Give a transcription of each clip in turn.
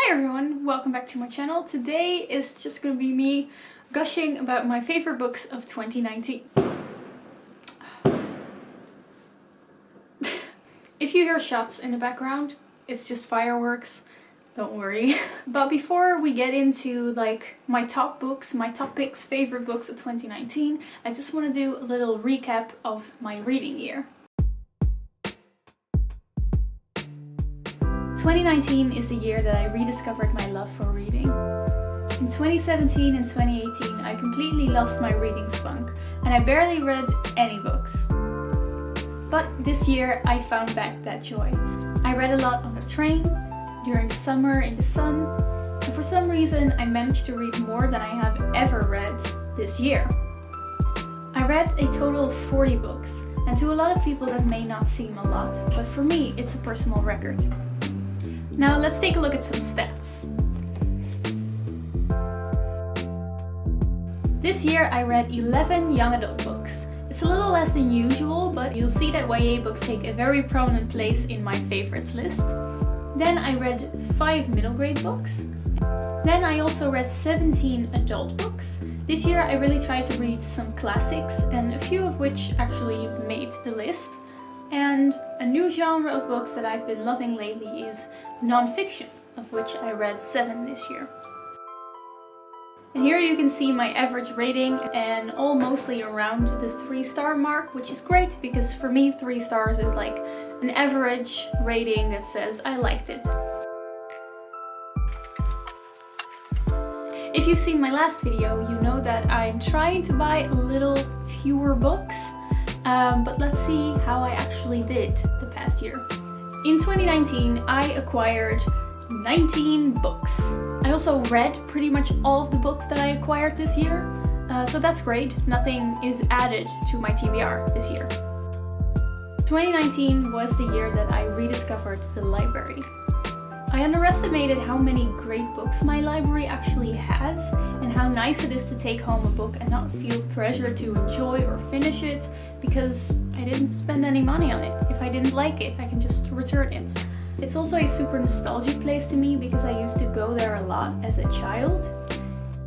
Hi everyone, welcome back to my channel. Today is just gonna be me gushing about my favorite books of 2019. If you hear shots in the background, it's just fireworks, don't worry. But before we get into like my top books, my top picks, favorite books of 2019, I just want to do a little recap of my reading year. 2019 is the year that I rediscovered my love for reading. In 2017 and 2018 I completely lost my reading spunk and I barely read any books. But this year I found back that joy. I read a lot on the train, during the summer in the sun, and for some reason I managed to read more than I have ever read this year. I read a total of 40 books, and to a lot of people that may not seem a lot, but for me it's a personal record. Now let's take a look at some stats. This year I read 11 young adult books. It's a little less than usual, but you'll see that YA books take a very prominent place in my favorites list. Then I read 5 middle grade books. Then I also read 17 adult books. This year I really tried to read some classics, and a few of which actually made the list. And a new genre of books that I've been loving lately is non-fiction, of which I read 7 this year. And here you can see my average rating, and all mostly around the 3-star mark, which is great because for me 3 stars is like an average rating that says I liked it. If you've seen my last video, you know that I'm trying to buy a little fewer books. But let's see how I actually did the past year. In 2019, I acquired 19 books. I also read pretty much all of the books that I acquired this year, so that's great. Nothing is added to my TBR this year. 2019 was the year that I rediscovered the library. I underestimated how many great books my library actually has, and how nice it is to take home a book and not feel pressure to enjoy or finish it because I didn't spend any money on it. If I didn't like it, I can just return it. It's also a super nostalgic place to me because I used to go there a lot as a child.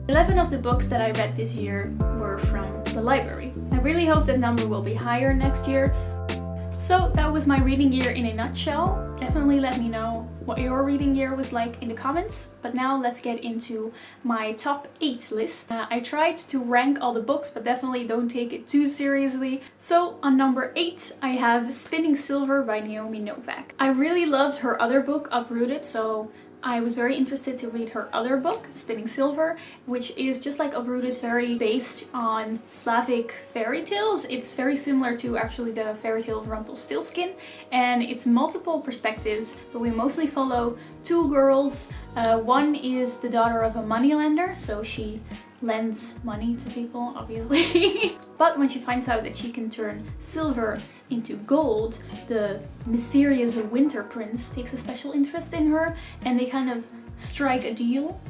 11 of the books that I read this year were from the library. I really hope that number will be higher next year. So that was my reading year in a nutshell. Definitely let me know what your reading year was like in the comments. But now let's get into my top 8 list. I tried to rank all the books, but definitely don't take it too seriously. So on number 8 I have Spinning Silver by Naomi Novik. I really loved her other book, Uprooted, so I was very interested to read her other book, Spinning Silver, which is just like Uprooted, very based on Slavic fairy tales. It's very similar to actually the fairy tale of Rumpelstiltskin, and it's multiple perspectives, but we mostly follow 2 girls. One is the daughter of a moneylender, so she lends money to people, obviously. But when she finds out that she can turn silver into gold, the mysterious winter prince takes a special interest in her, and they kind of strike a deal,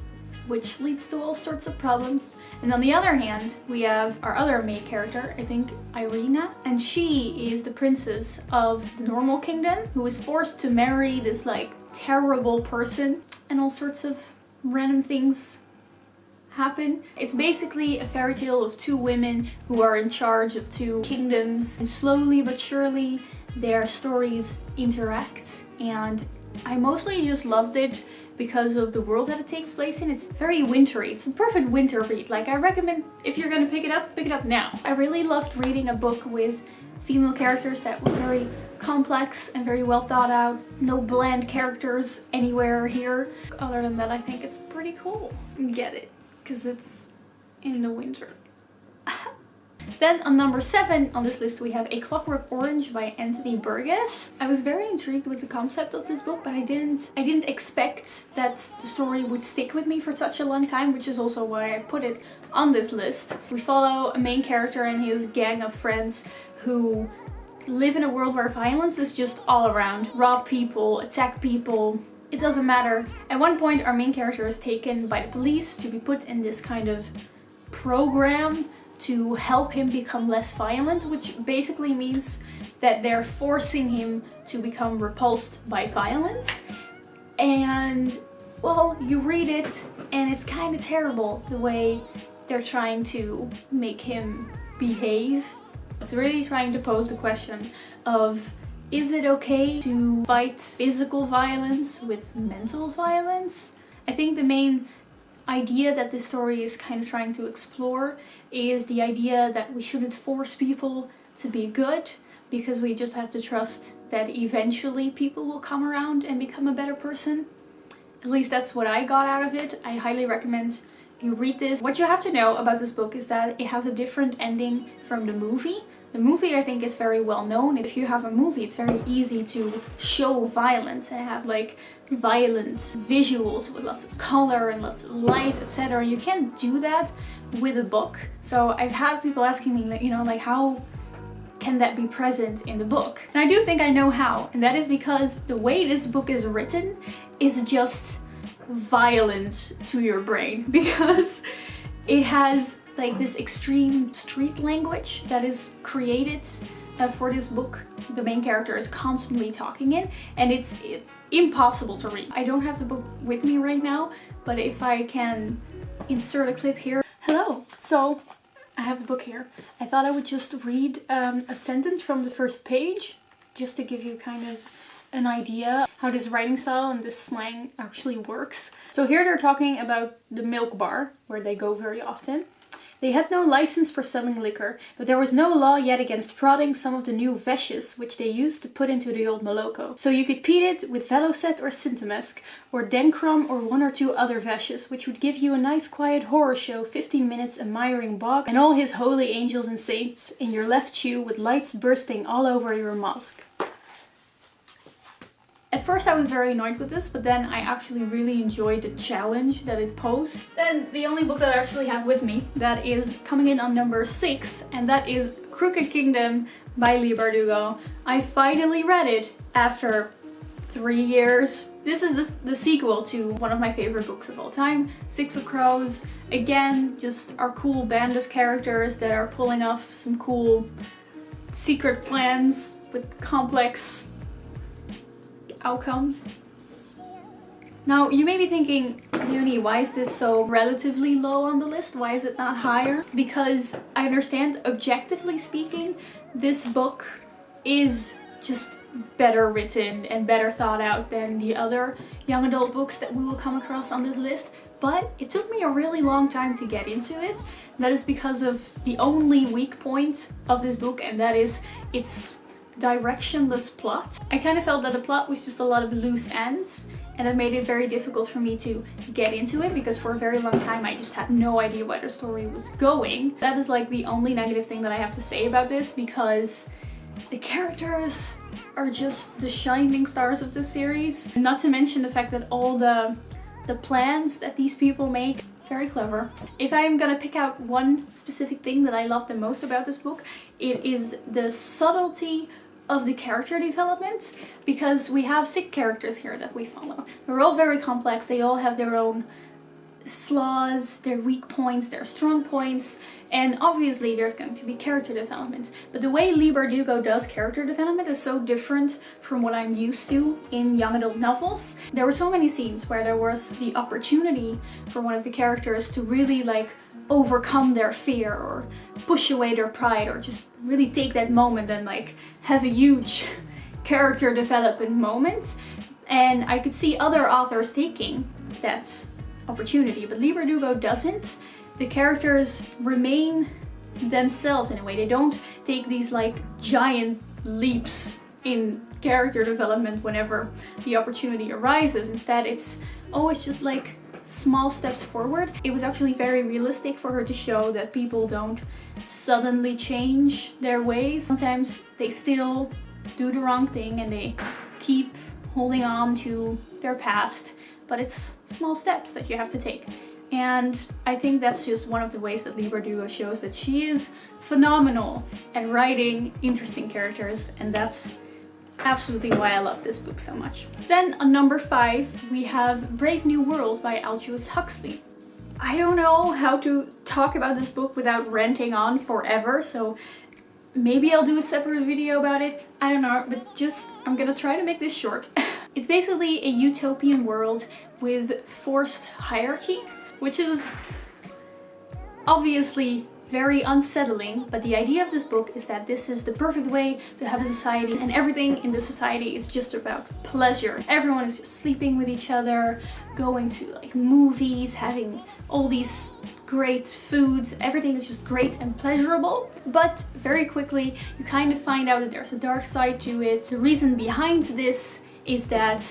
which leads to all sorts of problems. And on the other hand, we have our other main character, I think Irina, and she is the princess of the normal kingdom who is forced to marry this like terrible person, and all sorts of random things happen. It's basically a fairy tale of 2 women who are in charge of 2 kingdoms, and slowly but surely their stories interact, and I mostly just loved it because of the world that it takes place in. It's very wintry. It's a perfect winter read. Like, I recommend if you're gonna pick it up now. I really loved reading a book with female characters that were very complex and very well thought out. No bland characters anywhere here. Other than that, I think it's pretty cool. Get it? Because it's in the winter. Then on number 7 on this list we have A Clockwork Orange by Anthony Burgess. I was very intrigued with the concept of this book, but I didn't expect that the story would stick with me for such a long time, which is also why I put it on this list. We follow a main character and his gang of friends who live in a world where violence is just all around. Rob people, attack people, it doesn't matter. At one point our main character is taken by the police to be put in this kind of program to help him become less violent, which basically means that they're forcing him to become repulsed by violence. And well, you read it and it's kind of terrible the way they're trying to make him behave. It's really trying to pose the question of, is it okay to fight physical violence with mental violence? I think the main idea that this story is kind of trying to explore is the idea that we shouldn't force people to be good, because we just have to trust that eventually people will come around and become a better person. At least that's what I got out of it. I highly recommend you read this. What you have to know about this book is that it has a different ending from the movie. The movie, I think, is very well known. If you have a movie, it's very easy to show violence and have like violent visuals with lots of color and lots of light, etc. You can't do that with a book. So I've had people asking me, you know, like, how can that be present in the book? And I do think I know how, and that is because the way this book is written is just violent to your brain, because it has like this extreme street language that is created for this book. The main character is constantly talking in, and it's impossible to read. I don't have the book with me right now, but if I can insert a clip here. Hello! So I have the book here. I thought I would just read a sentence from the first page, just to give you kind of an idea how this writing style and this slang actually works. So here they're talking about the milk bar, where they go very often. They had no license for selling liquor, but there was no law yet against prodding some of the new veshes which they used to put into the old Moloko. So you could peat it with Velocet or Syntemesk, or Denkrom, or one or two other veshes, which would give you a nice quiet horror show, 15 minutes admiring Bog and all his holy angels and saints in your left shoe with lights bursting all over your mosque. At first I was very annoyed with this, but then I actually really enjoyed the challenge that it posed. Then the only book that I actually have with me that is coming in on number 6, and that is Crooked Kingdom by Leigh Bardugo. I finally read it after 3 years. This is the sequel to one of my favorite books of all time, Six of Crows. Again, just our cool band of characters that are pulling off some cool secret plans with complex outcomes. Now you may be thinking, Leonie, why is this so relatively low on the list? Why is it not higher? Because I understand, objectively speaking, this book is just better written and better thought out than the other young adult books that we will come across on this list. But it took me a really long time to get into it. That is because of the only weak point of this book, and that is its directionless plot. I kind of felt that the plot was just a lot of loose ends, and it made it very difficult for me to get into it, because for a very long time I just had no idea where the story was going. That is like the only negative thing that I have to say about this, because the characters are just the shining stars of the series. Not to mention the fact that all the plans that these people make, very clever. If I'm gonna pick out one specific thing that I love the most about this book, it is the subtlety of the character development, because we have 6 characters here that we follow. They're all very complex, they all have their own flaws, their weak points, their strong points, and obviously there's going to be character development. But the way Leigh Bardugo does character development is so different from what I'm used to in young adult novels. There were so many scenes where there was the opportunity for one of the characters to really like overcome their fear or push away their pride, or just really take that moment and like have a huge character development moment. And I could see other authors taking that opportunity, but Leigh Bardugo doesn't. The characters remain themselves in a way. They don't take these like giant leaps in character development whenever the opportunity arises. Instead, it's always just like small steps forward. It was actually very realistic for her to show that people don't suddenly change their ways. Sometimes they still do the wrong thing and they keep holding on to their past, but it's small steps that you have to take. And I think that's just one of the ways that Leigh Bardugo shows that she is phenomenal at writing interesting characters, and that's absolutely why I love this book so much. Then on number 5 we have Brave New World by Aldous Huxley. I don't know how to talk about this book without ranting on forever, so maybe I'll do a separate video about it. I don't know, but just I'm gonna try to make this short. It's basically a utopian world with forced hierarchy, which is obviously very unsettling, but the idea of this book is that this is the perfect way to have a society, and everything in the society is just about pleasure. Everyone is just sleeping with each other, going to like movies, having all these great foods. Everything is just great and pleasurable, but very quickly you kind of find out that there's a dark side to it. The reason behind this is that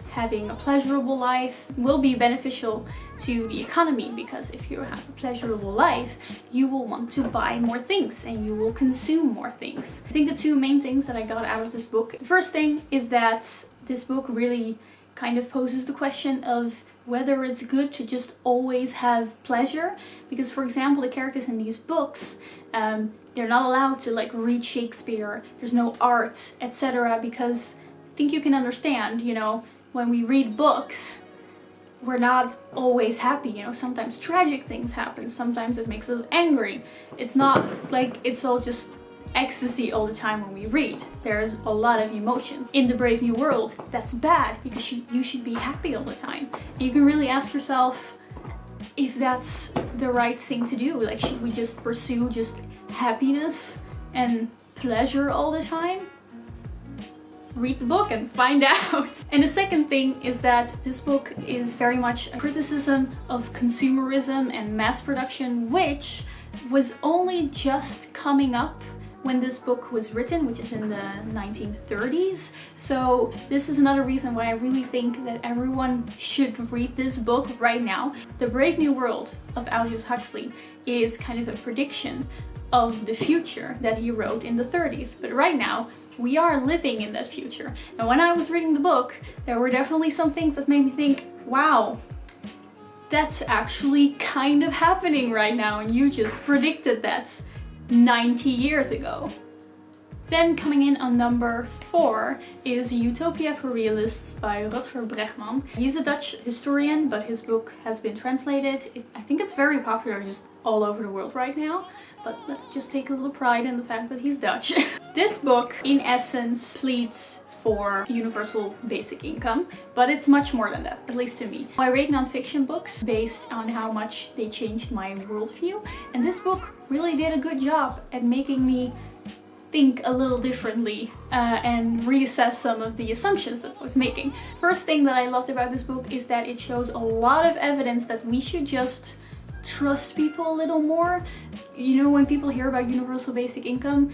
having a pleasurable life will be beneficial to the economy, because if you have a pleasurable life, you will want to buy more things and you will consume more things. I think the two main things that I got out of this book, the first thing is that this book really kind of poses the question of whether it's good to just always have pleasure, because for example the characters in these books, they're not allowed to like read Shakespeare, there's no art, etc., because I think you can understand, you know, when we read books, we're not always happy, you know, sometimes tragic things happen, sometimes it makes us angry. It's not like it's all just ecstasy all the time when we read. There's a lot of emotions. In the Brave New World, that's bad, because you should be happy all the time. And you can really ask yourself if that's the right thing to do. Like, should we just pursue just happiness and pleasure all the time? Read the book and find out. And the second thing is that this book is very much a criticism of consumerism and mass production, which was only just coming up when this book was written, which is in the 1930s. So this is another reason why I really think that everyone should read this book right now. The Brave New World of Aldous Huxley is kind of a prediction of the future that he wrote in the 30s. But right now, we are living in that future. And when I was reading the book, there were definitely some things that made me think, wow, that's actually kind of happening right now, and you just predicted that 90 years ago. Then coming in on number 4 is Utopia for Realists by Rutger Bregman. He's a Dutch historian, but his book has been translated. I think it's very popular just all over the world right now, but let's just take a little pride in the fact that he's Dutch. This book, in essence, pleads for universal basic income, but it's much more than that, at least to me. I rate non-fiction books based on how much they changed my worldview, and this book really did a good job at making me think a little differently and reassess some of the assumptions that I was making. First thing that I loved about this book is that it shows a lot of evidence that we should just trust people a little more. You know, when people hear about universal basic income,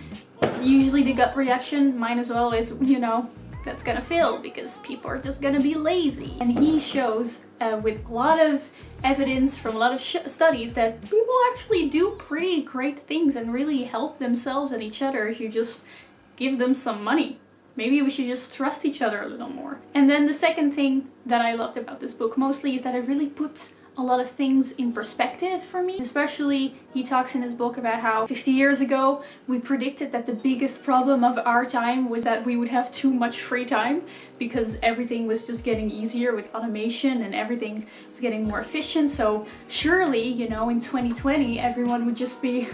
usually the gut reaction, mine as well, is, you know, that's gonna fail because people are just gonna be lazy. And he shows with a lot of evidence from a lot of studies that people actually do pretty great things and really help themselves and each other if you just give them some money. Maybe we should just trust each other a little more. And then the second thing that I loved about this book mostly is that it really put a lot of things in perspective for me. Especially, he talks in his book about how 50 years ago we predicted that the biggest problem of our time was that we would have too much free time because everything was just getting easier with automation and everything was getting more efficient. So surely, you know, in 2020 everyone would just be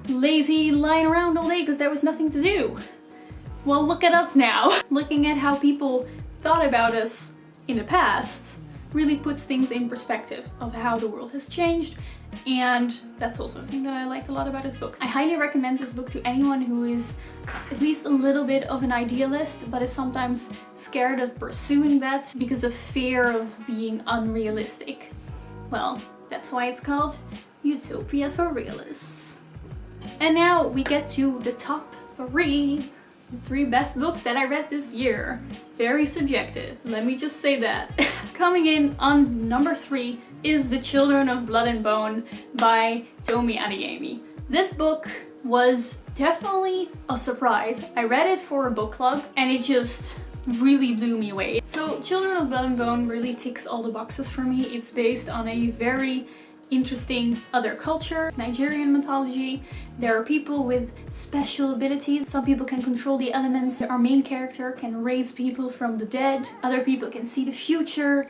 lazy, lying around all day because there was nothing to do. Well, look at us now. Looking at how people thought about us in the past really puts things in perspective of how the world has changed, and that's also a thing that I liked a lot about his book. I highly recommend this book to anyone who is at least a little bit of an idealist but is sometimes scared of pursuing that because of fear of being unrealistic. Well, that's why it's called Utopia for Realists. And now we get to the top 3. The 3 best books that I read this year. Very subjective, let me just say that. Coming in on number 3 is The Children of Blood and Bone by Tomi Adeyemi. This book was definitely a surprise. I read it for a book club and it just really blew me away. So Children of Blood and Bone really ticks all the boxes for me. It's based on a very interesting other culture, Nigerian mythology. There are people with special abilities. Some people can control the elements. Our main character can raise people from the dead. Other people can see the future.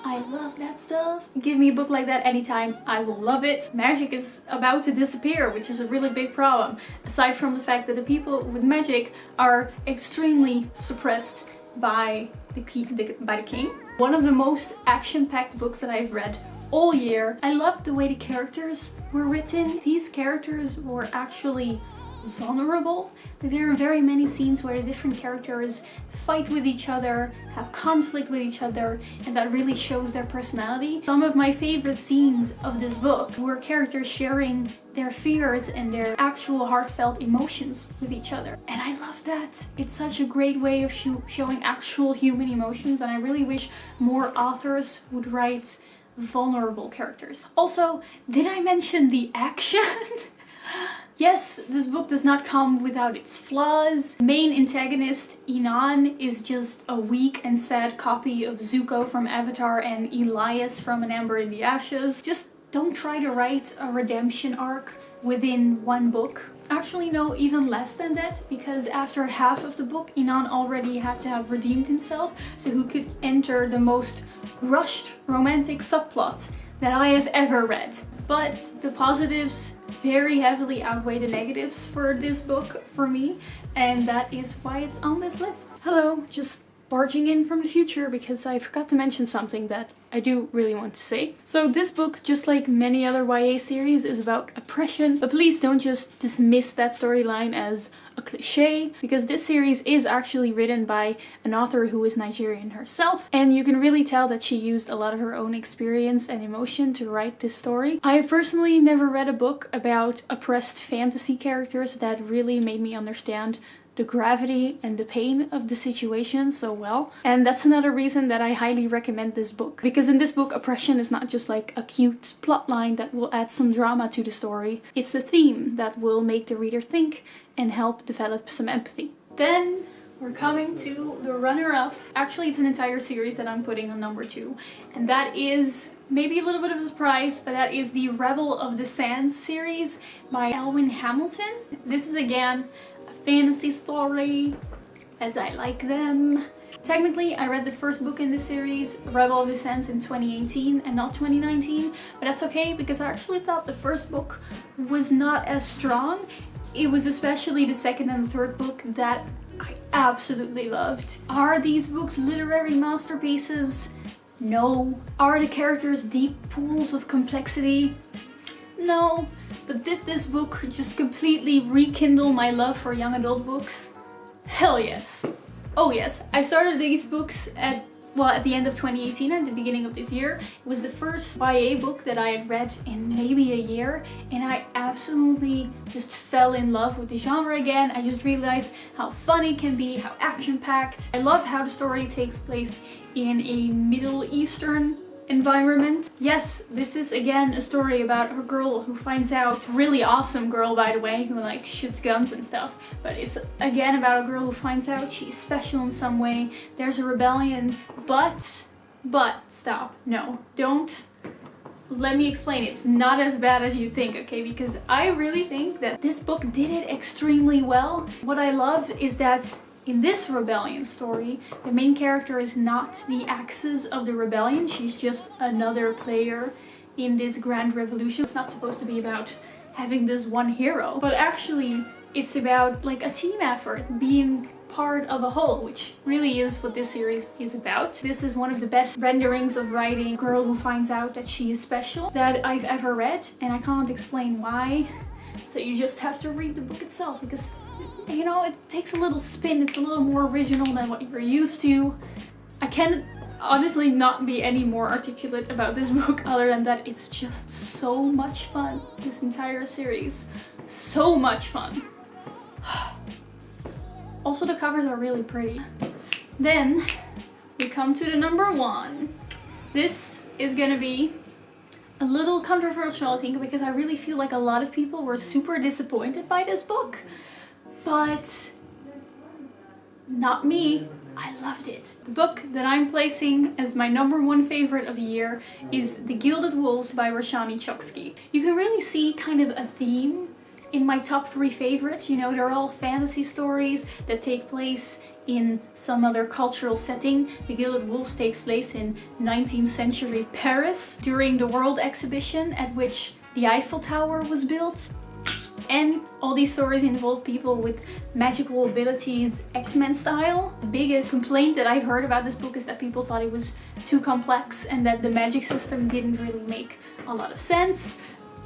I love that stuff. Give me a book like that anytime, I will love it. Magic is about to disappear, which is a really big problem. Aside from the fact that the people with magic are extremely suppressed by the king. One of the most action-packed books that I've read all year. I loved the way the characters were written. These characters were actually vulnerable. There are very many scenes where the different characters fight with each other, have conflict with each other, and that really shows their personality. Some of my favorite scenes of this book were characters sharing their fears and their actual heartfelt emotions with each other. And I love that. It's such a great way of showing actual human emotions, and I really wish more authors would write vulnerable characters. Also, did I mention the action? Yes, this book does not come without its flaws. Main antagonist, Inan, is just a weak and sad copy of Zuko from Avatar and Elias from An Amber in the Ashes. Just don't try to write a redemption arc within one book. Actually, no, even less than that, because after half of the book, Inan already had to have redeemed himself, so he could enter the most rushed romantic subplot that I have ever read. But the positives very heavily outweigh the negatives for this book for me, and that is why it's on this list. Hello, just barging in from the future because I forgot to mention something that I do really want to say. So this book, just like many other YA series, is about oppression, but please don't just dismiss that storyline as a cliche, because this series is actually written by an author who is Nigerian herself, and you can really tell that she used a lot of her own experience and emotion to write this story. I have personally never read a book about oppressed fantasy characters that really made me understand the gravity and the pain of the situation so well. And that's another reason that I highly recommend this book. Because in this book, oppression is not just like a cute plotline that will add some drama to the story. It's a theme that will make the reader think and help develop some empathy. Then we're coming to the runner-up. Actually, it's an entire series that I'm putting on number 2. And that is maybe a little bit of a surprise, but that is the Rebel of the Sands series by Elwyn Hamilton. This is again fantasy story, as I like them. Technically, I read the first book in this series, Rebel of the Sands, in 2018 and not 2019, but that's okay because I actually thought the first book was not as strong. It was especially the second and the third book that I absolutely loved. Are these books literary masterpieces? No. Are the characters deep pools of complexity? No. But did this book just completely rekindle my love for young adult books? Hell yes. Oh yes, I started these books at the end of 2018, at the beginning of this year. It was the first YA book that I had read in maybe a year, and I absolutely just fell in love with the genre again. I just realized how fun it can be, how action-packed. I love how the story takes place in a Middle Eastern environment. Yes, this is again a story about a girl who finds out, really awesome girl by the way, who like shoots guns and stuff, but it's again about a girl who finds out she's special in some way. There's a rebellion, but stop, no, don't. Let me explain. It's not as bad as you think, okay? Because I really think that this book did it extremely well. What I loved is that in this rebellion story, the main character is not the axis of the rebellion. She's just another player in this grand revolution. It's not supposed to be about having this one hero, but actually it's about like a team effort, being part of a whole, which really is what this series is about. This is one of the best renderings of writing a girl who finds out that she is special that I've ever read, and I can't explain why. So you just have to read the book itself, because you know, it takes a little spin. It's a little more original than what you're used to. I can honestly not be any more articulate about this book other than that it's just so much fun. This entire series, so much fun. Also, the covers are really pretty. Then we come to the number 1. This is gonna be a little controversial, I think, because I really feel like a lot of people were super disappointed by this book. But not me. I loved it. The book that I'm placing as my number 1 favorite of the year is The Gilded Wolves by Roshani Chokshi. You can really see kind of a theme in my top 3 favorites. You know, they're all fantasy stories that take place in some other cultural setting. The Gilded Wolves takes place in 19th century Paris during the World Exhibition at which the Eiffel Tower was built. And all these stories involve people with magical abilities, X-Men style. The biggest complaint that I've heard about this book is that people thought it was too complex and that the magic system didn't really make a lot of sense.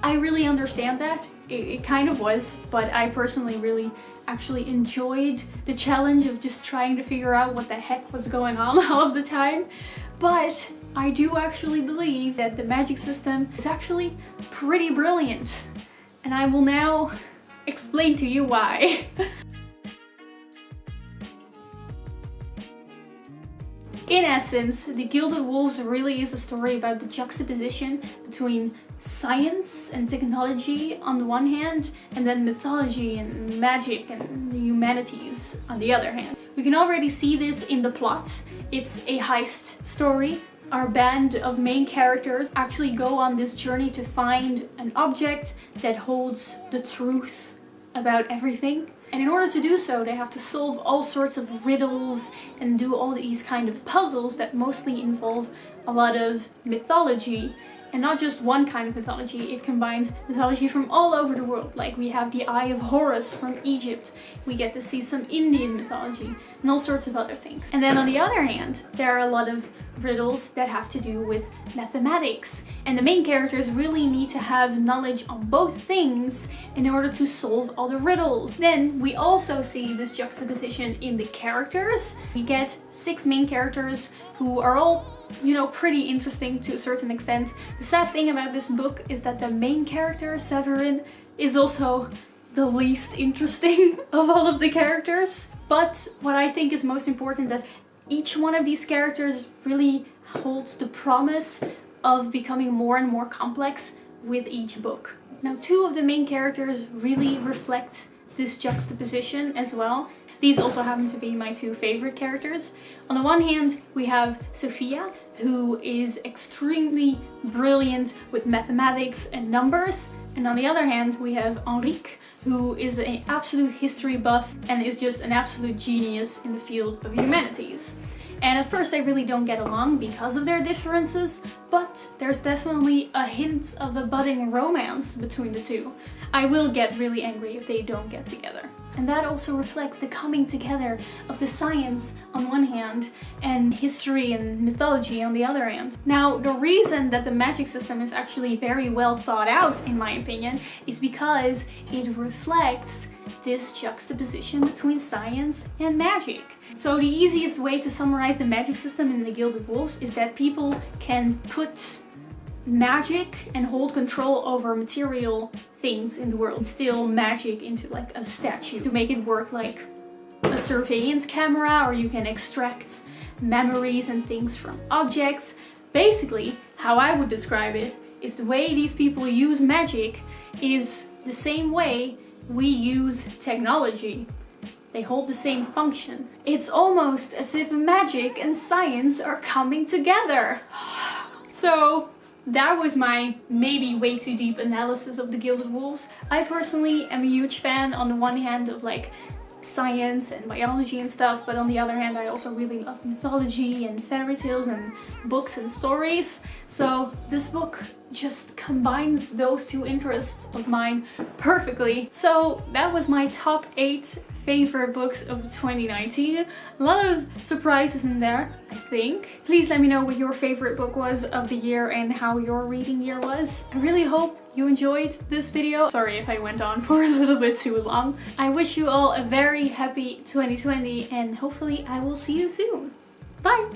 I really understand that. It kind of was, but I personally really actually enjoyed the challenge of just trying to figure out what the heck was going on all of the time. But I do actually believe that the magic system is actually pretty brilliant. And I will now explain to you why. In essence, The Gilded Wolves really is a story about the juxtaposition between science and technology on the one hand, and then mythology and magic and the humanities on the other hand. We can already see this in the plot. It's a heist story. Our band of main characters actually go on this journey to find an object that holds the truth about everything. And in order to do so, they have to solve all sorts of riddles and do all these kind of puzzles that mostly involve a lot of mythology. And not just one kind of mythology, it combines mythology from all over the world. Like we have the Eye of Horus from Egypt, we get to see some Indian mythology and all sorts of other things. And then on the other hand, there are a lot of riddles that have to do with mathematics. And the main characters really need to have knowledge on both things in order to solve all the riddles. Then we also see this juxtaposition in the characters. We get 6 main characters who are all, you know, pretty interesting to a certain extent. The sad thing about this book is that the main character, Severin, is also the least interesting of all of the characters. But what I think is most important, that each one of these characters really holds the promise of becoming more and more complex with each book. Now, 2 of the main characters really reflect this juxtaposition as well. These also happen to be my 2 favorite characters. On the one hand, we have Sophia, who is extremely brilliant with mathematics and numbers. And on the other hand, we have Henrique, who is an absolute history buff and is just an absolute genius in the field of humanities. And at first they really don't get along because of their differences, but there's definitely a hint of a budding romance between the 2. I will get really angry if they don't get together. And that also reflects the coming together of the science on one hand and history and mythology on the other hand. Now, the reason that the magic system is actually very well thought out, in my opinion, is because it reflects this juxtaposition between science and magic. So the easiest way to summarize the magic system in The Gilded Wolves is that people can put magic and hold control over material things in the world, still magic into like a statue to make it work like a surveillance camera, or you can extract memories and things from objects. Basically, how I would describe it is the way these people use magic is the same way we use technology. They hold the same function. It's almost as if magic and science are coming together. So that was my maybe way too deep analysis of The Gilded Wolves. I personally am a huge fan, on the one hand, of like science and biology and stuff, but on the other hand I also really love mythology and fairy tales and books and stories. So this book just combines those 2 interests of mine perfectly. So that was my top 8 favorite books of 2019. A lot of surprises in there, I think. Please let me know what your favorite book was of the year and how your reading year was. I really hope you enjoyed this video. Sorry if I went on for a little bit too long. I wish you all a very happy 2020 and hopefully I will see you soon. Bye!